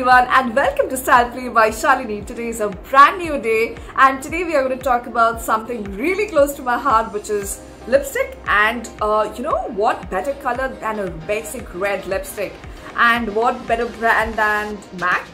everyone and welcome to Style Play by Shalini. Today is a brand new day and today we are going to talk about something really close to my heart, which is lipstick. And you know what better color than a basic red lipstick, and what better brand than MAC.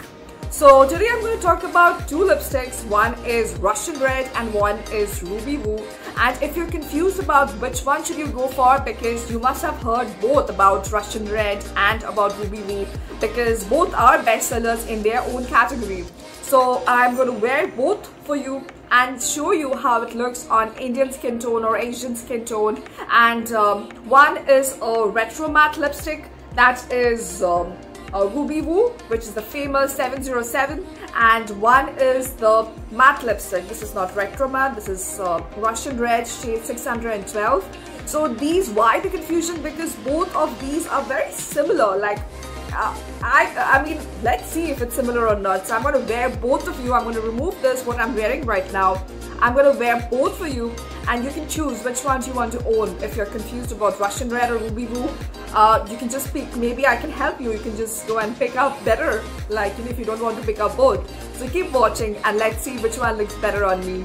So today I'm going to talk about two lipsticks. One is Russian Red and one is Ruby Woo. And if you're confused about which one should you go for, because you must have heard both about Russian Red and about Ruby Woo, because both are bestsellers in their own category. So I'm going to wear both for you and show you how it looks on Indian skin tone or Asian skin tone. And one is a retro matte lipstick, that is Ruby Woo, which is the famous 707, and one is the matte lipstick. This is not retro matte, this is Russian Red shade 612. So why the confusion? Because both of these are very similar. Like I mean, let's see if it's similar or not. So I'm going to wear both of you. I'm going to remove this, what I'm wearing right now. I'm going to wear both for you, and you can choose which ones you want to own. If you're confused about Russian Red or Ruby Woo, you can just pick. Maybe I can help you. You can just go and pick up better, like, you know, if you don't want to pick up both. So keep watching and let's see which one looks better on me.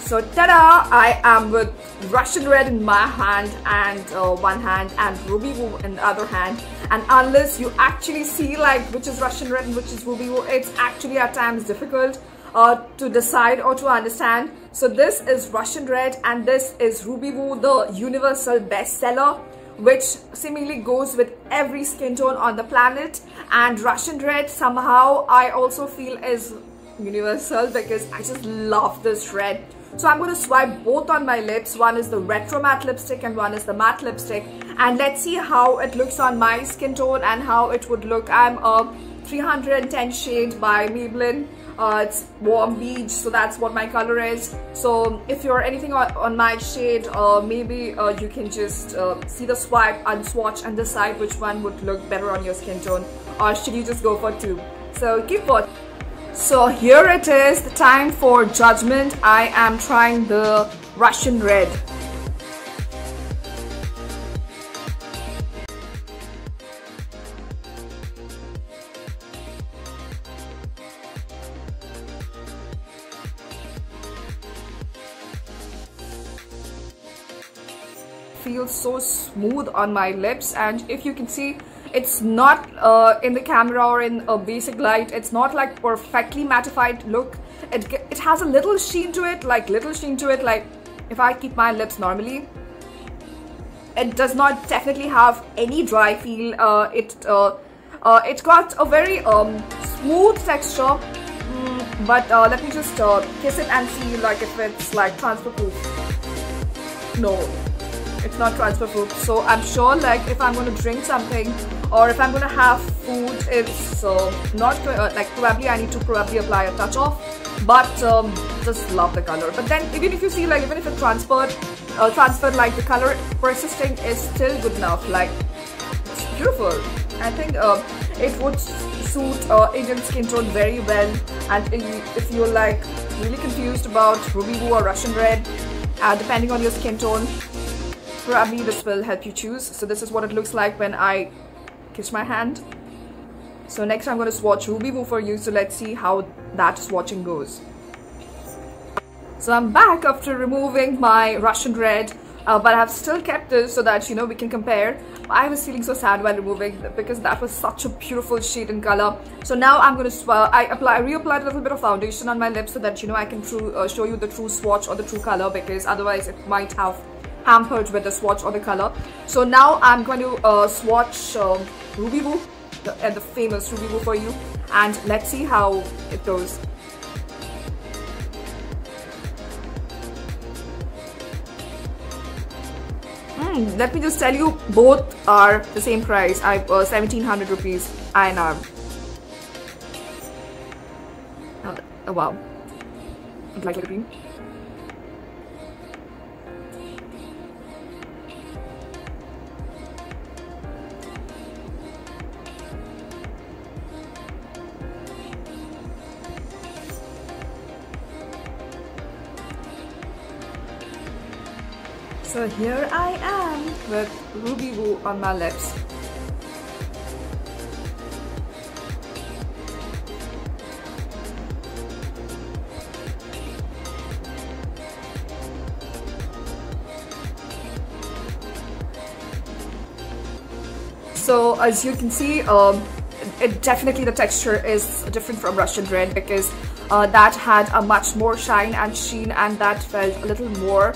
So ta-da! I am with Russian Red in my hand and one hand, and Ruby Woo in the other hand. And unless you actually see like which is Russian Red and which is Ruby Woo, it's actually at times difficult to decide or to understand. So this is Russian Red and this is Ruby Woo, the universal bestseller, which seemingly goes with every skin tone on the planet. And Russian Red somehow I also feel is universal because I just love this red. So I'm going to swipe both on my lips. One is the retro matte lipstick and one is the matte lipstick, and let's see how it looks on my skin tone and how it would look. I'm a 310 shade by Maybelline. It's warm beige, so that's what my color is. So if you're anything on my shade, maybe you can just see the swipe, unswatch and decide which one would look better on your skin tone, or should you just go for two. So keep watching. So here it is, the time for judgment. I am trying the Russian Red. Feels so smooth on my lips, and if you can see, it's not in the camera or in a basic light, it's not like perfectly mattified look. It has a little sheen to it, like if I keep my lips normally, it does not definitely have any dry feel. It got a very smooth texture, but let me just kiss it and see like if it's like transfer proof. No, it's not transfer proof. So I'm sure like if I'm going to drink something or if I'm going to have food, it's not like, probably I need to apply a touch off, but just love the color. But then even if you see, like, even if it transferred like the color persisting is still good enough. Like, it's beautiful. I think it would suit Indian skin tone very well. And if you're like really confused about Ruby Woo or Russian Red, depending on your skin tone, probably this will help you choose. So this is what it looks like when I kiss my hand. So next I'm going to swatch Ruby Woo for you. So let's see how that swatching goes. So I'm back after removing my Russian Red, but I've still kept this so that, you know, we can compare. I was feeling so sad while removing because that was such a beautiful shade in color. So now I'm going to reapply a little bit of foundation on my lips so that, you know, I can show you the true swatch or the true color, because otherwise it might have hampered with the swatch or the color. So now I'm going to swatch Ruby Woo, the famous Ruby Woo for you, and let's see how it goes. Let me just tell you, both are the same price. 1700 rupees INR. Oh wow, it's like a cream. So here I am with Ruby Woo on my lips. So as you can see, it definitely, the texture is different from Russian Red, because that had a much more shine and sheen, and that felt a little more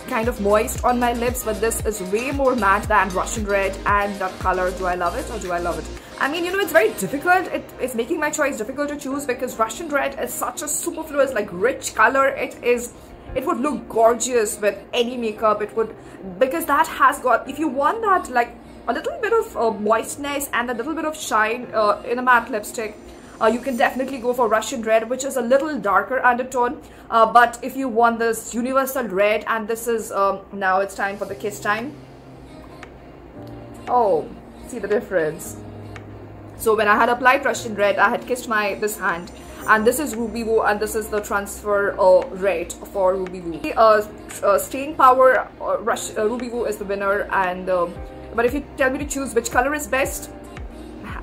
kind of moist on my lips. But this is way more matte than Russian Red, and that color, do I love it or do I love it? I mean, you know, it's very difficult. It's making my choice difficult to choose, because Russian Red is such a superfluous, like, rich color. It would look gorgeous with any makeup. It would, because that has got, if you want that, like, a little bit of moistness and a little bit of shine in a matte lipstick, you can definitely go for Russian Red, which is a little darker undertone. But if you want this universal red, and this is, now it's time for the kiss time. Oh, see the difference. So when I had applied Russian Red, I had kissed this hand, and this is Ruby Woo, and this is the transfer rate for Ruby Woo. Staying power, Ruby Woo is the winner, and but if you tell me to choose which color is best,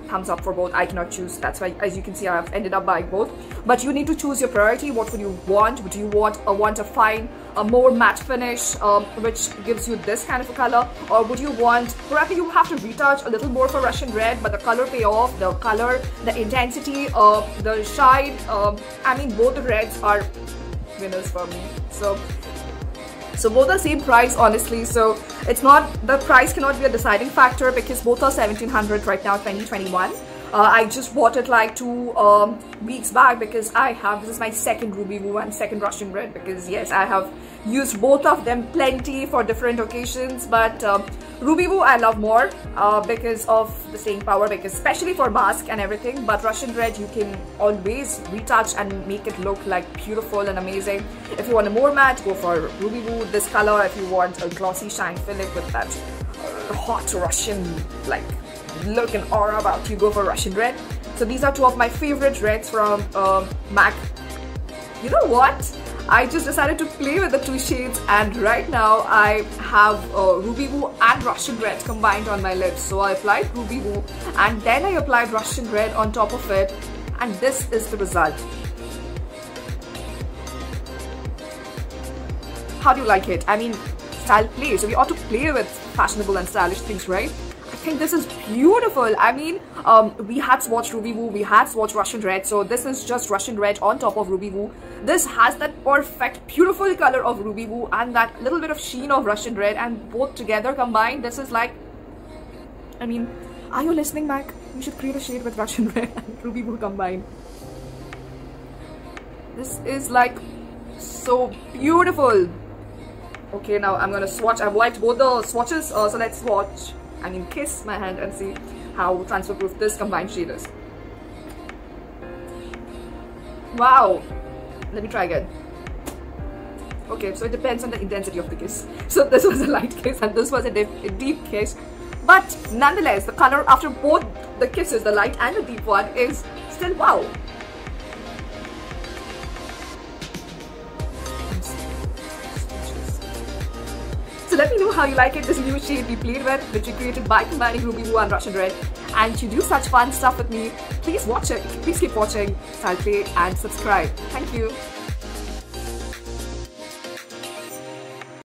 thumbs up for both. I cannot choose. That's why, as you can see, I have ended up buying both. But you need to choose your priority. What would you want? Would you want a fine, a more matte finish, which gives you this kind of a color, or would you want, probably you have to retouch a little more for Russian Red, but the color payoff, the color, the intensity, the shine, I mean, both the reds are winners for me. So both are same price, honestly. So it's not, the price cannot be a deciding factor, because both are 1700 right now, 2021. I just bought it like 2 weeks back, because this is my second Ruby Woo and second Russian Red, because yes, I have used both of them plenty for different occasions. But Ruby Woo I love more because of the staying power, because especially for mask and everything. But Russian Red, you can always retouch and make it look like beautiful and amazing. If you want a more matte, go for Ruby Woo, this color. If you want a glossy shine finish with that hot Russian like look and aura about you, go for Russian Red. So these are 2 of my favorite reds from MAC. You know what? I just decided to play with the 2 shades, and right now I have Ruby Woo and Russian Red combined on my lips. So I applied Ruby Woo, and then I applied Russian Red on top of it, and this is the result. How do you like it? I mean, style play. So we ought to play with fashionable and stylish things, right? I think this is beautiful. I mean, we had swatched Ruby Woo, we had swatched Russian Red, so this is just Russian Red on top of Ruby Woo. This has that perfect, beautiful color of Ruby Woo and that little bit of sheen of Russian Red, and both together combined, this is like, I mean, are you listening, Mac? You should create a shade with Russian Red and Ruby Woo combined. This is like so beautiful. Okay, now I'm gonna swatch. I've wiped both the swatches, so let's swatch. I mean, kiss my hand and see how transfer proof this combined shade is. Wow! Let me try again. Okay, so it depends on the intensity of the kiss. So this was a light kiss and this was a deep kiss. But nonetheless, the color after both the kisses, the light and the deep one, is still wow. So let me know how you like it, this new shade we played with, which we created by combining Ruby Woo and Russian Red. And to do such fun stuff with me, please watch it. Please keep watching Style Play and subscribe. Thank you.